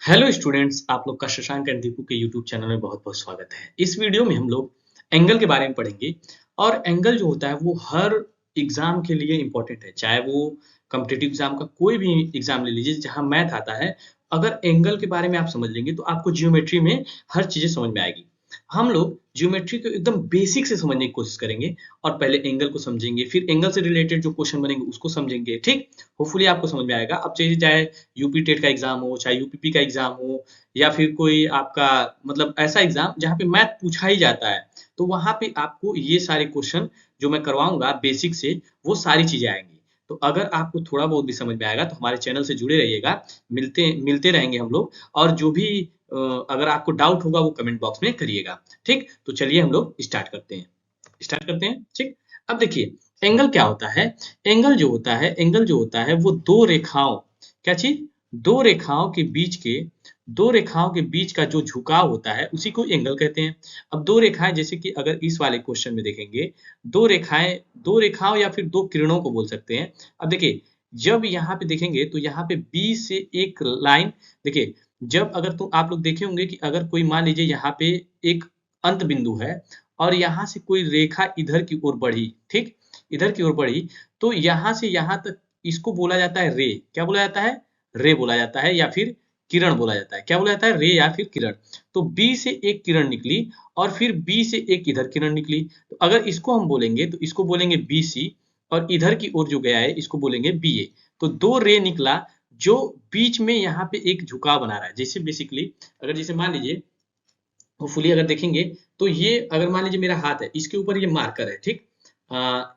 Hello students, आप लोग का शशांक एंड दीपू के यूट्यूब चैनल में बहुत बहुत स्वागत है। इस वीडियो में हम लोग एंगल के बारे में पढ़ेंगे। और एंगल जो होता है वो हर एग्जाम के लिए इम्पोर्टेंट है, चाहे वो कॉम्पिटिटिव एग्जाम का कोई भी एग्जाम ले लीजिए जहां मैथ आता है। अगर एंगल के बारे में आप समझ लेंगे तो आपको जियोमेट्री में हर चीजें समझ में आएगी। हम लोग जियोमेट्री को एकदम बेसिक से समझने की कोशिश करेंगे और पहले एंगल को समझेंगे, फिर एंगल से रिलेटेड जो क्वेश्चन बनेंगे उसको समझेंगे। ठीक, होपफुली आपको समझ में आएगा। अब चाहे यूपी टेट का एग्जाम हो, चाहे यूपीपी का एग्जाम हो, या फिर कोई आपका मतलब ऐसा एग्जाम जहाँ पे मैथ पूछा ही जाता है, तो वहां पे आपको ये सारे क्वेश्चन जो मैं करवाऊंगा बेसिक से, वो सारी चीजें आएंगी। तो अगर आपको थोड़ा बहुत भी समझ में आएगा तो हमारे चैनल से जुड़े रहिएगा। मिलते मिलते रहेंगे हम लोग। और जो भी अगर आपको डाउट होगा वो कमेंट बॉक्स में करिएगा। ठीक, तो चलिए हम लोग स्टार्ट करते हैं। ठीक, अब देखिए एंगल क्या होता है। एंगल जो होता है वो दो रेखाओं, क्या चीज, दो रेखाओं के बीच के दो रेखाओं के बीच का जो झुकाव होता है उसी को एंगल कहते हैं। अब दो रेखाएं, जैसे कि अगर इस वाले क्वेश्चन में देखेंगे, दो रेखाओं या फिर दो किरणों को बोल सकते हैं। अब देखिए, जब यहाँ पे देखेंगे तो यहाँ पे बी से एक लाइन, देखिए जब अगर तो आप लोग देखे होंगे कि अगर कोई मान लीजिए यहाँ पे एक अंत बिंदु है और यहाँ से कोई रेखा इधर की ओर बढ़ी, ठीक, इधर की ओर बढ़ी, तो यहाँ से यहाँ तक इसको बोला जाता है रे। क्या बोला जाता है? रे बोला जाता है, या फिर किरण बोला जाता है। क्या बोला जाता है? रे या फिर किरण। तो बी से एक किरण निकली और फिर बी से एक इधर किरण निकली, तो अगर इसको हम बोलेंगे तो इसको बोलेंगे बी सी, और इधर की ओर जो गया है इसको बोलेंगे बी ए। तो दो रे निकला जो बीच में यहाँ पे एक झुकाव बना रहा है। जैसे बेसिकली अगर जैसे मान लीजिए, होपफुली अगर देखेंगे तो ये अगर मान लीजिए मेरा हाथ है, इसके ऊपर ये मार्कर है, ठीक,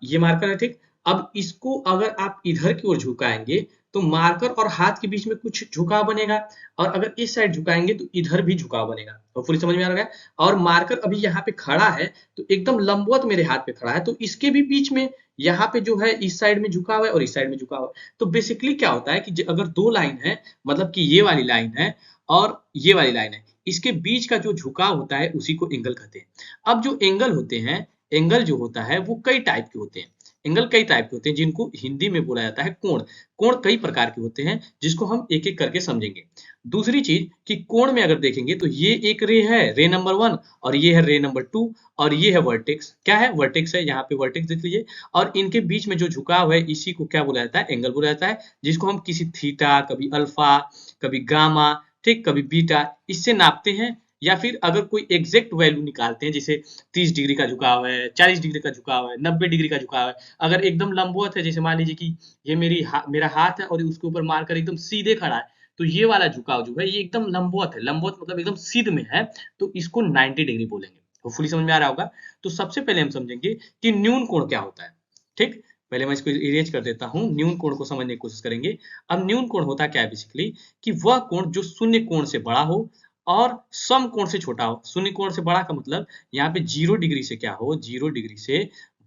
ये मार्कर है, ठीक। अब इसको अगर आप इधर की ओर झुकाएंगे तो मार्कर और हाथ के बीच में कुछ झुकाव बनेगा, और अगर इस साइड झुकाएंगे तो इधर भी झुकाव बनेगा। होपफुली समझ में आ रहा है। और मार्कर अभी यहाँ पे खड़ा है तो एकदम लंबवत मेरे हाथ पे खड़ा है, तो इसके भी बीच में यहाँ पे जो है इस साइड में झुकाव है और इस साइड में झुकाव है। तो बेसिकली क्या होता है कि अगर दो लाइन है, मतलब कि ये वाली लाइन है और ये वाली लाइन है, इसके बीच का जो झुकाव होता है उसी को एंगल कहते हैं। अब जो एंगल होते हैं, एंगल जो होता है वो कई टाइप के होते हैं। एंगल कई टाइप के होते हैं जिनको हिंदी में बोला जाता है कोण। कोण कई प्रकार के होते हैं जिसको हम एक एक करके समझेंगे। दूसरी चीज कि कोण में अगर देखेंगे तो ये एक रे है, रे नंबर 1, और ये है रे नंबर 2, और ये है वर्टेक्स। क्या है? वर्टेक्स है, यहाँ पे वर्टेक्स देख लीजिए। और इनके बीच में जो झुकाव है इसी को क्या बोला जाता है? एंगल बोला जाता है, जिसको हम किसी थीटा, कभी अल्फा, कभी गामा, ठीक, कभी बीटा, इससे नापते हैं। या फिर अगर कोई एग्जैक्ट वैल्यू निकालते हैं, जैसे 30 डिग्री का झुकाव है, 40 डिग्री का झुकाव है, 90 डिग्री का झुकाव है। अगर एकदम लंबवत है, जैसे मान लीजिए कि ये मेरा हाथ है और उसके ऊपर मारकर एकदम सीधे खड़ा है, तो ये वाला झुकाव जो है ये एकदम लंबवत है, लंबवत मतलब एकदम सीध में है, तो इसको 90 डिग्री बोलेंगे। होपफुली समझ में आ रहा होगा। तो सबसे पहले हम समझेंगे कि न्यून कोण क्या होता है। ठीक, पहले मैं इसको इरेज कर देता हूँ, न्यून कोण को समझने की कोशिश करेंगे। अब न्यून कोण होता क्या है बेसिकली, कि वह कोण जो शून्य कोण से बड़ा हो और सम कोण से छोटा हो। शून्य कोण से बड़ा का मतलब यहाँ पे 0 डिग्री से क्या हो, 0 डिग्री से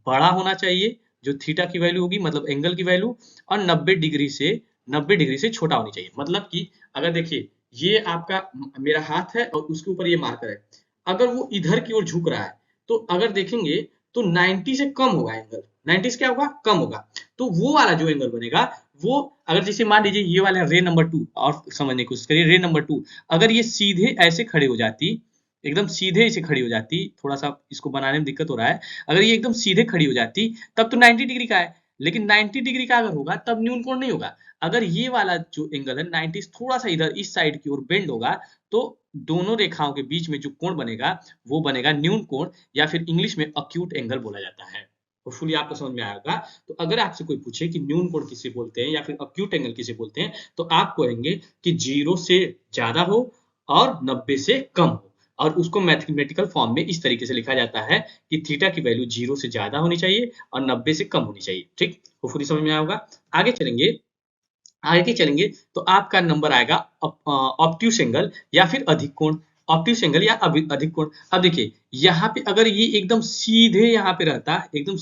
बड़ा होना चाहिए, जो थीटा की वैल्यू होगी मतलब एंगल की वैल्यू, और 90 डिग्री से छोटा होनी चाहिए। मतलब कि अगर देखिए ये आपका मेरा हाथ है और उसके ऊपर ये मार्कर है, अगर वो इधर की ओर झुक रहा है तो अगर देखेंगे तो 90 से कम होगा एंगल। 90 से क्या होगा? कम होगा। तो वो वाला जो एंगल बनेगा, वो अगर जैसे मान लीजिए ये वाला रे नंबर 2, और समझने की कोशिश करिए, रे नंबर 2 अगर ये सीधे ऐसे खड़े हो जाती, एकदम सीधे ऐसे खड़ी हो जाती, थोड़ा सा इसको बनाने में दिक्कत हो रहा है, अगर ये एकदम सीधे खड़ी हो जाती तब तो 90 डिग्री का है। लेकिन 90 डिग्री का अगर होगा तब न्यून कोण नहीं होगा। अगर ये वाला जो एंगल है 90 थोड़ा सा इधर इस साइड की ओर बेंड होगा, तो दोनों रेखाओं के बीच में जो कोण बनेगा वो बनेगा न्यून कोण, या फिर इंग्लिश में अक्यूट एंगल बोला जाता है। होपफुली आपको समझ में आएगा। तो अगर आपसे कोई पूछे कि न्यून कोण किसे बोलते हैं या फिर अक्यूट एंगल किसे बोलते हैं, तो आप कहेंगे कि 0 से ज्यादा हो और 90 से कम हो। और उसको मैथमेटिकल फॉर्म में इस तरीके से लिखा जाता है कि थीटा की वैल्यू 0 से ज्यादा होनी चाहिए और 90 से कम होनी चाहिए। ठीक, होपफुली समझ में आया होगा। आगे चलेंगे, आगे चलेंगे तो आपका नंबर आएगा ऑब्ट्यूस एंगल या फिर अधिक कोण। ऑब्ट्यूस एंगल या अधिक कोण। अब देखिए यहाँ पे अगर ये एकदम सीधे यहाँ पे रहता, एकदम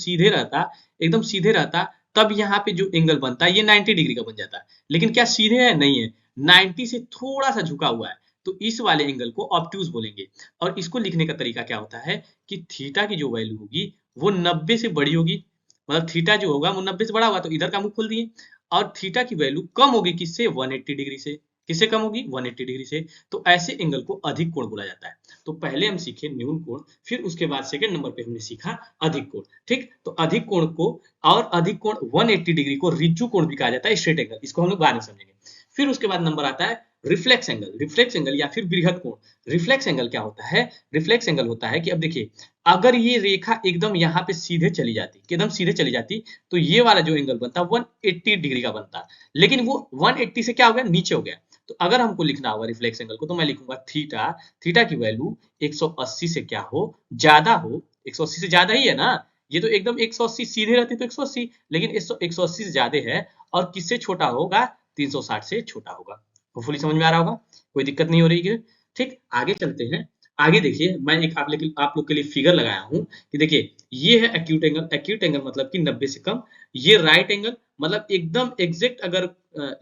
सीधे रहता, तब यहाँ पे जो एंगल बनता है ये 90 डिग्री का बन जाता है। लेकिन क्या सीधे है? नहीं है, 90 से थोड़ा सा झुका हुआ है, तो इस वाले एंगल को ऑब्ट्यूस बोलेंगे। और इसको लिखने का तरीका क्या होता है कि थीटा की जो वैल्यू होगी वो 90 से बड़ी होगी, मतलब थीटा जो होगा वो 90 से बड़ा होगा, तो इधर का मुंह खोल दिए। और थीटा की वैल्यू कम होगी किससे? 180 डिग्री से। किससे कम होगी? 180 डिग्री से। तो ऐसे एंगल को अधिक कोण बोला जाता है। तो पहले हम सीखे न्यून कोण, फिर उसके बाद सेकंड नंबर पे हमने सीखा अधिक कोण। ठीक, तो अधिक कोण को और अधिक कोण 180 डिग्री को रिज्जू कोण भी कहा जाता है, स्ट्रेट एंगल, इसको हम लोग बाद में समझेंगे। फिर उसके बाद नंबर आता है रिफ्लेक्स एंगल। रिफ्लेक्स एंगल या फिर बृहद कोण। रिफ्लेक्स एंगल क्या होता है? रिफ्लेक्स एंगल होता है कि अब देखिए, अगर ये रेखा एकदम यहाँ पे सीधे चली जाती, एकदम सीधे चली जाती, तो ये वाला जो एंगल बनता 180 डिग्री का बनता, लेकिन वो 180 से क्या हो गया? नीचे हो गया। तो अगर हमको लिखना होगा रिफ्लेक्स एंगल को, तो मैं लिखूंगा थीटा। थीटा की वैल्यू 180 से क्या हो? ज्यादा हो। 180 से ज्यादा ही है ना, ये तो एकदम 180 सीधे रहती तो 180, लेकिन 180 से ज्यादा है। और किससे छोटा होगा? 360 से छोटा होगा। होपफुली समझ में आ रहा होगा, कोई दिक्कत नहीं हो रही है। ठीक, आगे चलते हैं। आगे देखिए, मैं एक आप लोग के लिए फिगर लगाया हूं कि देखिए, ये है एक्यूट एंगल। एक्यूट एंगल मतलब कि 90 से कम। ये राइट एंगल मतलब एकदम एग्जैक्ट, अगर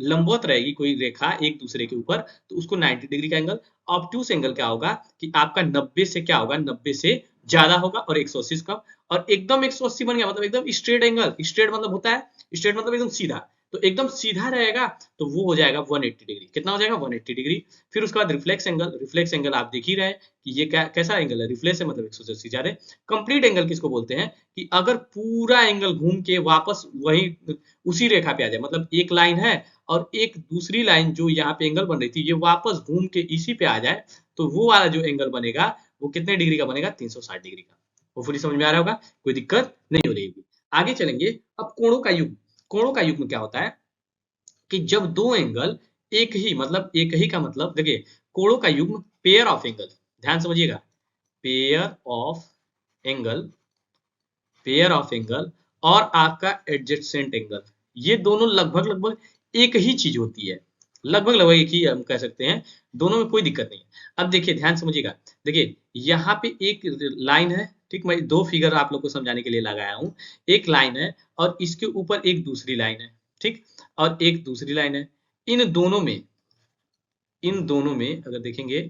लंबवत रहेगी कोई रेखा एक दूसरे के ऊपर, तो उसको 90 डिग्री का एंगल। ऑब्टूस एंगल क्या होगा कि आपका 90 से क्या होगा? 90 से ज्यादा होगा और 180 से कम। और एकदम 180 बन गया मतलब एकदम स्ट्रेट एंगल। स्ट्रेट मतलब होता है, स्ट्रेट मतलब एकदम सीधा। तो एकदम सीधा रहेगा तो वो हो जाएगा 180 डिग्री। कितना हो जाएगा? 180 डिग्री। फिर उसके बाद रिफ्लेक्स एंगल। रिफ्लेक्स एंगल आप देख ही रहे हैं कि ये कैसा एंगल है? रिफ्लेक्स है मतलब 180 ज्यादा। कंप्लीट एंगल किसको बोलते हैं? कि अगर पूरा एंगल घूम के वापस वही उसी रेखा पे आ जाए, मतलब एक लाइन है और एक दूसरी लाइन जो यहाँ पे एंगल बन रही थी, ये वापस घूम के इसी पे आ जाए, तो वो वाला जो एंगल बनेगा वो कितने डिग्री का बनेगा? 360 डिग्री का। वो पूरी समझ में आ रहा होगा, कोई दिक्कत नहीं हो रही होगी। आगे चलेंगे। अब कोणों का युग्म। कोणों का युग्म क्या होता है कि जब दो एंगल एक ही, मतलब एक ही का मतलब देखिए, कोणों का युग्म पेयर ऑफ एंगल, ध्यान समझिएगा, pair of angle, pair of angle और आपका एडजेसेंट एंगल, ये दोनों लगभग लगभग एक ही चीज होती है। लगभग लगभग एक ही हम कह सकते हैं, दोनों में कोई दिक्कत नहीं है। अब देखिए, ध्यान समझिएगा, देखिए यहाँ पे एक लाइन है। ठीक, मैं दो फिगर आप लोग को समझाने के लिए लगाया हूं। एक लाइन है और इसके ऊपर एक दूसरी लाइन है। ठीक, और एक दूसरी लाइन है। इन दोनों में, इन दोनों में अगर देखेंगे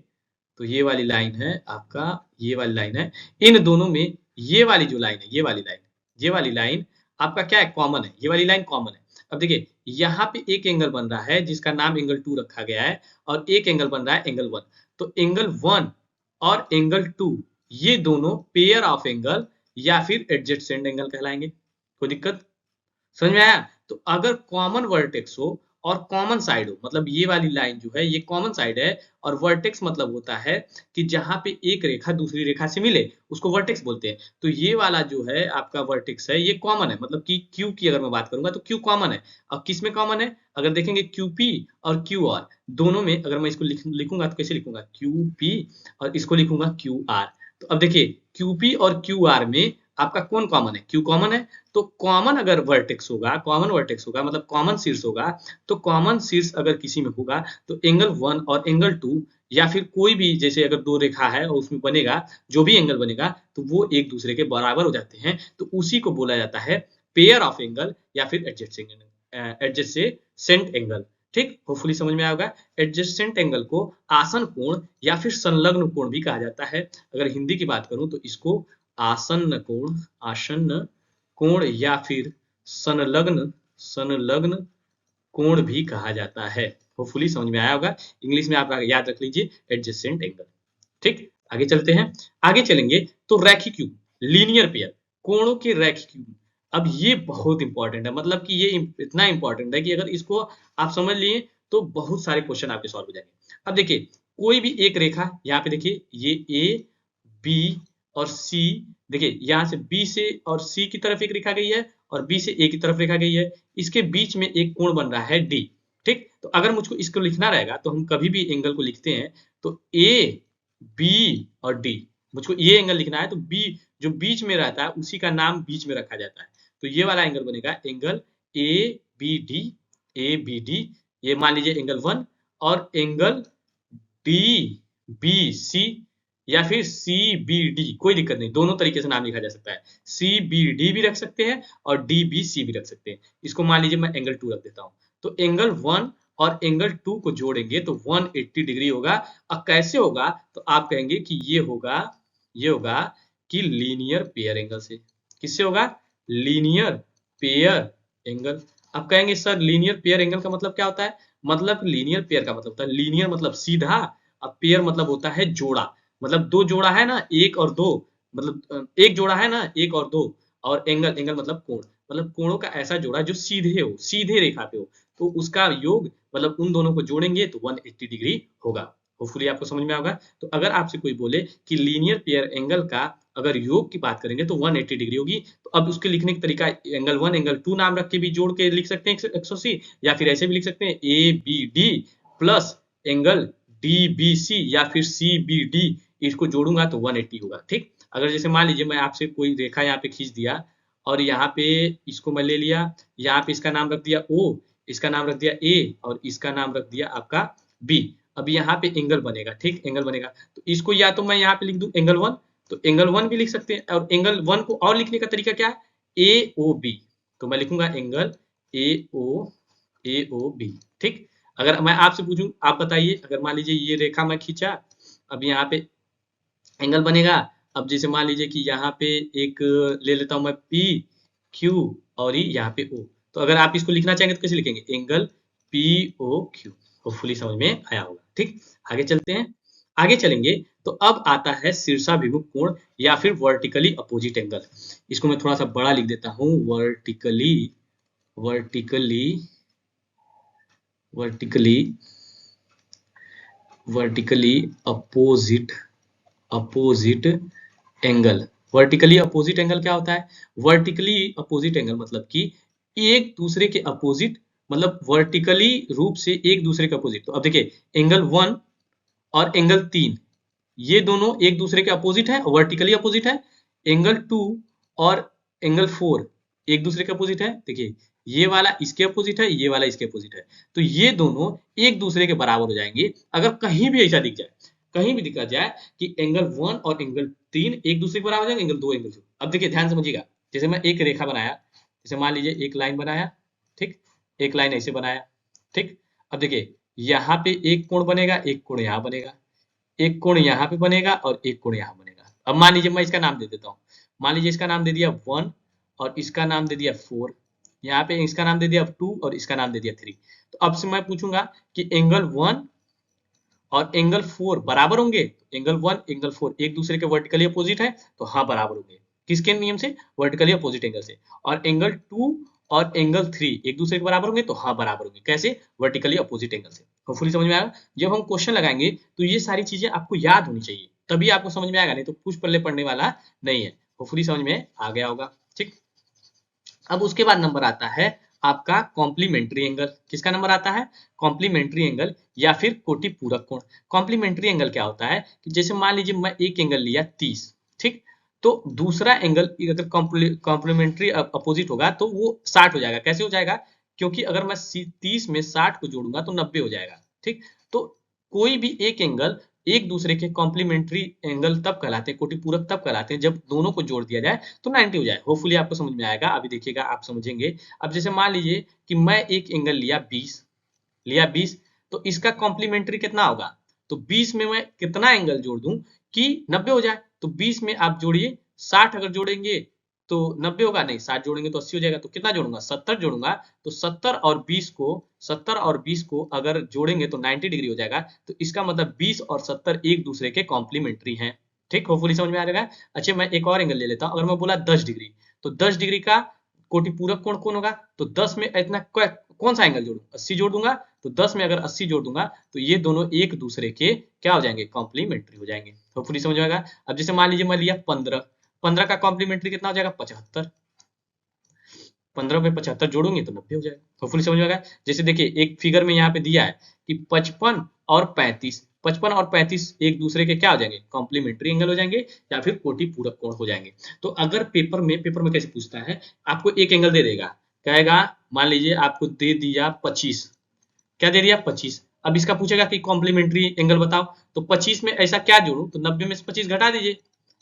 तो ये वाली लाइन है आपका, ये वाली लाइन है। इन दोनों में ये वाली जो लाइन है, ये वाली लाइन, ये वाली लाइन आपका क्या है? कॉमन है। ये वाली लाइन कॉमन है। अब देखिए, यहाँ पे एक एंगल बन रहा है जिसका नाम एंगल 2 रखा गया है, और एक एंगल बन रहा है एंगल 1। तो एंगल 1 और एंगल 2, ये दोनों पेयर ऑफ एंगल या फिर एडजेसेंट एंगल कहलाएंगे। कोई दिक्कत? समझ में आया? तो अगर कॉमन वर्टेक्स हो और कॉमन साइड हो, मतलब ये वाली लाइन जो है ये कॉमन साइड है, और वर्टेक्स मतलब होता है कि जहां पे एक रेखा दूसरी रेखा से मिले, उसको वर्टेक्स बोलते हैं। तो ये वाला जो है आपका वर्टेक्स है, ये कॉमन है, मतलब कि क्यू की अगर मैं बात करूंगा तो क्यू कॉमन है। और किस में कॉमन है? अगर देखेंगे क्यूपी और क्यू आर दोनों में, अगर मैं इसको लिखूंगा तो कैसे लिखूंगा? क्यूपी और इसको लिखूंगा क्यू आर। तो अब देखिए, क्यूपी और क्यू आर में आपका कौन कॉमन है? क्यू कॉमन है। तो कॉमन अगर वर्टेक्स होगा, कॉमन वर्टेक्स होगा मतलब कॉमन शीर्ष होगा, तो कॉमन शीर्ष अगर किसी में होगा तो एंगल 1 और एंगल 2 या फिर कोई भी, जैसे अगर दो रेखा है और उसमें बनेगा जो भी एंगल बनेगा, तो वो एक दूसरे के बराबर हो जाते हैं। तो उसी को बोला जाता है पेयर ऑफ एंगल या फिर एडजेसेंट एंगल। ठीक, होपफुली समझ में आएगा। एडजेसेंट एंगल को आसन कोण या फिर संलग्न कोण भी कहा जाता है। अगर हिंदी की बात करूं तो इसको आसन्न कोण, आसन्न कोण या फिर संलग्न, संलग्न कोण भी कहा जाता है। होपफुली समझ में आया होगा। इंग्लिश में आप याद रख लीजिए एडजेसेंट एंगल। ठीक, आगे चलते हैं। आगे चलेंगे तो रैखिक युग्म, लीनियर पेयर, कोणों के रैखिक युग्म। अब ये बहुत इंपॉर्टेंट है, मतलब कि ये इतना इंपॉर्टेंट है कि अगर इसको आप समझ लिए तो बहुत सारे क्वेश्चन आपके सॉल्व हो जाएंगे। अब देखिए, कोई भी एक रेखा, यहाँ पे देखिए ये ए बी और सी, देखिए यहाँ से बी से और सी की तरफ एक रेखा गई है और बी से ए की तरफ रेखा गई है। इसके बीच में एक कोण बन रहा है डी। ठीक, तो अगर मुझको इसको लिखना रहेगा तो हम कभी भी एंगल को लिखते हैं तो ए बी और डी, मुझको ये एंगल लिखना है तो बी जो बीच में रहता है उसी का नाम बीच में रखा जाता है। तो ये वाला एंगल बनेगा angle A B D, A B D, ये मान लीजिए एंगल 1। और एंगल डी बी सी या फिर सी बी डी, कोई दिक्कत नहीं, दोनों तरीके से नाम लिखा जा सकता है। सी बी डी भी रख सकते हैं और डी बी सी भी रख सकते हैं। इसको मान लीजिए मैं एंगल 2 रख देता हूं। तो एंगल 1 और एंगल 2 को जोड़ेंगे तो 180 डिग्री होगा। अब कैसे होगा? तो आप कहेंगे कि ये होगा कि लीनियर पेयर एंगल से। किससे होगा? Linear pair angle. अब कहेंगे सर लीनियर पेयर एंगल का मतलब क्या होता है? मतलब लीनियर पेयर का मतलब होता है, लीनियर मतलब सीधा, अब पेयर मतलब होता है जोड़ा। मतलब दो जोड़ा है ना, एक और दो, मतलब एक जोड़ा है ना, एक और दो, और एंगल, एंगल मतलब कोण, मतलब कोणों का ऐसा जोड़ा जो सीधे हो, सीधे रेखा पे हो, तो उसका योग मतलब उन दोनों को जोड़ेंगे तो 180 डिग्री होगा। होपफुली आपको समझ में होगा। तो अगर आपसे कोई बोले कि लीनियर पेयर एंगल का अगर योग की बात करेंगे तो 180 डिग्री होगी, तो अब उसके लिखने का तरीका एंगल 1 एंगल 2 नाम रख के भी जोड़ के लिख सकते हैं 180, या फिर ऐसे भी लिख सकते हैं A B D plus angle D B C, या फिर सी बी डी, इसको जोड़ूंगा तो 180 होगा। ठीक, अगर जैसे मान लीजिए मैं आपसे कोई रेखा यहाँ पे खींच दिया और यहाँ पे इसको मैं ले लिया, यहाँ पे इसका नाम रख दिया ओ, इसका नाम रख दिया ए, और इसका नाम रख दिया आपका बी। अब यहाँ पे एंगल बनेगा, ठीक, एंगल बनेगा, तो इसको या तो मैं यहाँ पे लिख दूं एंगल 1, तो एंगल 1 भी लिख सकते हैं, और एंगल 1 को और लिखने का तरीका क्या है, ए ओ बी, तो मैं लिखूंगा एंगल ए ओ बी। ठीक, अगर मैं आपसे पूछूं, आप बताइए, अगर मान लीजिए ये रेखा मैं खींचा, अब यहाँ पे एंगल बनेगा। अब जैसे मान लीजिए कि यहाँ पे एक ले लेता हूं मैं पी क्यू, और ये यहाँ पे ओ, तो अगर आप इसको लिखना चाहेंगे तो कैसे लिखेंगे, angle P O Q. Hopefully समझ में आया होगा। ठीक, आगे चलते हैं। आगे चलेंगे तो अब आता है शीर्षाभिमुख कोण या फिर वर्टिकली अपोजिट एंगल। इसको मैं थोड़ा सा बड़ा लिख देता हूं, vertically vertically vertically vertically opposite opposite angle. Vertically opposite angle क्या होता है, वर्टिकली अपोजिट एंगल मतलब कि एक दूसरे के अपोजिट, मतलब वर्टिकली रूप से एक दूसरे के अपोजिट। तो अब देखिए एंगल 1 और एंगल 3, ये दोनों एक दूसरे के अपोजिट है, वर्टिकली अपोजिट है। एंगल 2 और एंगल 4 एक दूसरे के अपोजिट है। देखिए ये वाला इसके अपोजिट है, ये वाला इसके अपोजिट है, तो ये दोनों एक दूसरे के बराबर हो जाएंगे। अगर कहीं भी ऐसा दिख जाए, कहीं भी दिखा जाए कि एंगल 1 और एंगल 3 एक दूसरे के बराबर हो जाएंगे, एंगल 2 एंगल 2। अब देखिए ध्यान समझिएगा, जैसे मैं एक रेखा बनाया, जैसे मान लीजिए एक लाइन बनाया, ठीक, एक लाइन ऐसे बनाया, ठीक। अब देखिए यहाँ पे एक कोण बनेगा, एक कोण यहाँ बनेगा, एक कोण यहाँ पे बनेगा और एक कोण यहाँ बनेगा। अब मान लीजिए मैं इसका नाम दे देता हूँ, मान लीजिए इसका नाम दे दिया 1 और इसका नाम दे दिया 4, यहाँ पे इसका नाम दे दिया 2 और इसका नाम दे दिया 3। तो अब से मैं पूछूंगा कि एंगल 1 और एंगल 4 बराबर होंगे, एंगल 1 एंगल 4 एक दूसरे के वर्टिकली अपोजिट है, तो हाँ बराबर होंगे। किसके नियम से, वर्टिकली अपोजिट एंगल से। और एंगल 2 और एंगल 3 एक दूसरे के बराबर होंगे, तो हाँ बराबर होंगे। कैसे, वर्टिकली अपोजिट एंगल से। होपफुली समझ में आएगा। जब हम क्वेश्चन लगाएंगे तो ये सारी चीजें आपको याद होनी चाहिए, तभी आपको समझ में आएगा, नहीं तो कुछ पल्ले पढ़ने वाला नहीं है। होपफुली समझ में आ गया होगा। ठीक, अब उसके बाद नंबर आता है आपका कॉम्प्लीमेंट्री एंगल। किसका नंबर आता है, कॉम्प्लीमेंट्री एंगल या फिर कोटि पूरक कोण। कॉम्प्लीमेंट्री एंगल क्या होता है कि जैसे मान लीजिए मैं एक एंगल लिया 30, ठीक, तो दूसरा एंगल अगर कॉम्प्लीमेंट्री अपोजिट होगा तो वो 60 हो जाएगा। कैसे हो जाएगा, क्योंकि अगर मैं 30 में 60 को जोड़ूंगा तो 90 हो जाएगा। ठीक, तो कोई भी एक एंगल एक दूसरे के कॉम्प्लीमेंट्री एंगल तब कहलाते हैं, कोटि पूरक तब कहलाते हैं जब दोनों को जोड़ दिया जाए तो 90 हो जाए। होपफुली आपको समझ में आएगा। अभी देखिएगा आप समझेंगे। अब जैसे मान लीजिए कि मैं एक एंगल लिया 20, तो इसका कॉम्प्लीमेंट्री कितना होगा, तो 20 में मैं कितना एंगल जोड़ दूं कि 90 हो जाए। तो 20 में आप जोड़िए, 60 अगर जोड़ेंगे तो 90 होगा, नहीं 60 जोड़ेंगे तो 80 हो जाएगा। तो कितना जोड़ूंगा, 70 जोड़ूंगा। तो 70 और 20 को अगर जोड़ेंगे तो 90 डिग्री हो जाएगा। तो इसका मतलब 20 और 70 एक दूसरे के कॉम्प्लीमेंट्री हैं। ठीक, होपफुली समझ में आ जाएगा। अच्छा मैं एक और एंगल ले लेता हूं। अगर मैं बोला 10 डिग्री, तो 10 डिग्री का कोटि पूरक कोण कौन होगा, तो 10 में इतना कौन सा एंगल जोड़ू, 80 जोड़ दूंगा। तो 10 में अगर 80 जोड़ दूंगा तो ये दोनों एक दूसरे के क्या हो जाएंगे, कॉम्प्लीमेंट्री हो जाएंगे। होपफुली समझ में आएगा। अब जैसे मान लीजिए मैं लिया 15 का कॉम्प्लीमेंट्री कितना हो जाएगा, 75। 15 में 75 जोड़ोगे तो 90 हो जाएगा। होपफुली समझ में आएगा। जैसे देखिए एक फिगर में यहाँ पे दिया है कि 55 और 35 एक दूसरे के क्या हो जाएंगे, कॉम्प्लीमेंट्री एंगल हो जाएंगे या फिर कोटि पूरक कोण हो जाएंगे। तो अगर पेपर में कैसे पूछता है, आपको एक एंगल दे देगा, कहेगा मान लीजिए आपको दे दिया 25, क्या दे दिया 25। अब इसका पूछेगा कि कॉम्प्लीमेंट्री एंगल बताओ, तो 25 में ऐसा क्या जोड़ू, तो 90 में से 25 घटा दीजिए,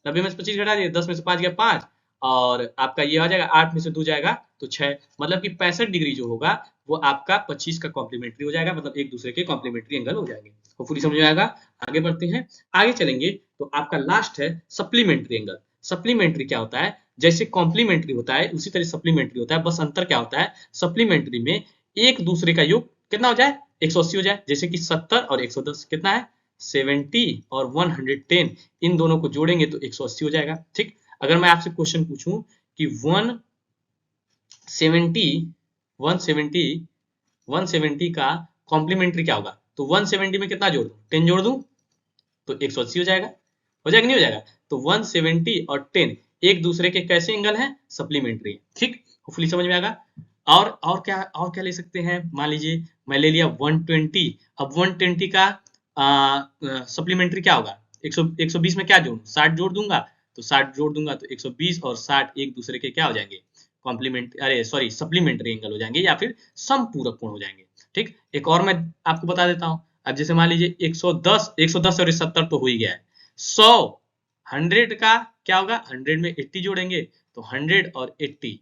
90 में से 25 घटा दीजिए, 10 में से 5 गया 5, और आपका ये आ जाएगा 8 में से 2 जाएगा तो 6, मतलब कि 65 डिग्री जो होगा वो आपका 25 का कॉम्प्लीमेंट्री हो जाएगा, मतलब एक दूसरे के कॉम्प्लीमेंट्री एंगल हो जाएंगे। होपफुली समझ में आएगा। आगे बढ़ते हैं, आगे चलेंगे तो आपका लास्ट है सप्लीमेंट्री एंगल। सप्लीमेंट्री क्या होता है, जैसे कॉम्प्लीमेंट्री होता है उसी तरह सप्लीमेंट्री होता है, बस अंतर क्या होता है, सप्लीमेंट्री में एक दूसरे का योग कितना हो जाए, 180 हो जाए, जैसे कि 70 और 110 कितना है 70 और 110, इन दोनों को जोड़ेंगे तो 180 हो जाएगा। ठीक, अगर मैं आपसे क्वेश्चन पूछूं कि 170 का कॉम्प्लीमेंट्री क्या होगा, तो 170 में कितना जोड़ दूं, 10 जोड़ दूं तो 180 हो जाएगा नहीं हो जाएगा। तो 170 और 10 एक दूसरे के कैसे एंगल हैं, सप्लीमेंट्री। ठीक, होपफुली समझ में आएगा। और क्या ले सकते हैं, मान लीजिए मैं ले लिया 120, अब 120 का सप्लीमेंट्री क्या होगा, 120 में क्या जोड़ूं, 60 जोड़ दूंगा, तो 60 जोड़ दूंगा तो 120 और 60 एक दूसरे के क्या हो जाएंगे, कॉम्प्लीमेंट अरे सॉरी सप्लीमेंट्री एंगल हो जाएंगे या फिर समपूरक कोण हो जाएंगे। ठीक, एक और मैं आपको बता देता हूं। अब जैसे मान लीजिए 110 और 70 तो हो ही गया है, 100 100 का क्या होगा, 100 में 80 जोड़ेंगे तो 100 और 80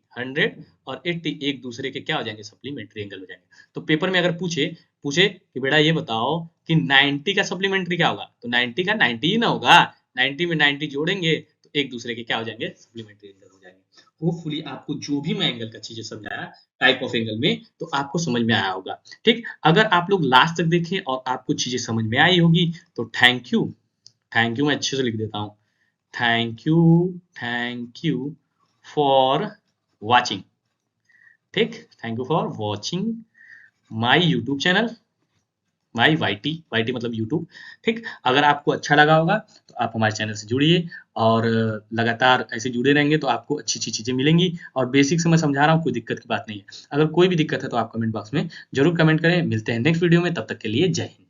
एक दूसरे के क्या हो जाएंगे, सप्लीमेंट्री एंगल हो जाएंगे। तो पेपर में अगर पूछे पूछे कि बेटा ये बताओ कि 90 का सप्लीमेंट्री क्या होगा, तो 90 का 90 ही ना होगा, 90 में 90 जोड़ेंगे तो एक दूसरे के क्या हो जाएंगे, सप्लीमेंट्री एंगल हो जाएंगे। होपफुली आपको जो भी मैं एंगल का चीजें समझाया टाइप ऑफ एंगल में, तो आपको समझ में आया होगा। ठीक, अगर आप लोग लास्ट तक देखें और आपको चीजें समझ में आई होगी तो थैंक यू मैं अच्छे से लिख देता हूं, थैंक यू फॉर वॉचिंग। ठीक, thank you for watching my YouTube channel, my YT मतलब यूट्यूब। ठीक, अगर आपको अच्छा लगा होगा तो आप हमारे चैनल से जुड़िए और लगातार ऐसे जुड़े रहेंगे तो आपको अच्छी अच्छी चीजें मिलेंगी। और बेसिक से मैं समझा रहा हूँ, कोई दिक्कत की बात नहीं है। अगर कोई भी दिक्कत है तो आप कमेंट बॉक्स में जरूर कमेंट करें। मिलते हैं नेक्स्ट वीडियो में, तब तक के लिए जय हिंद।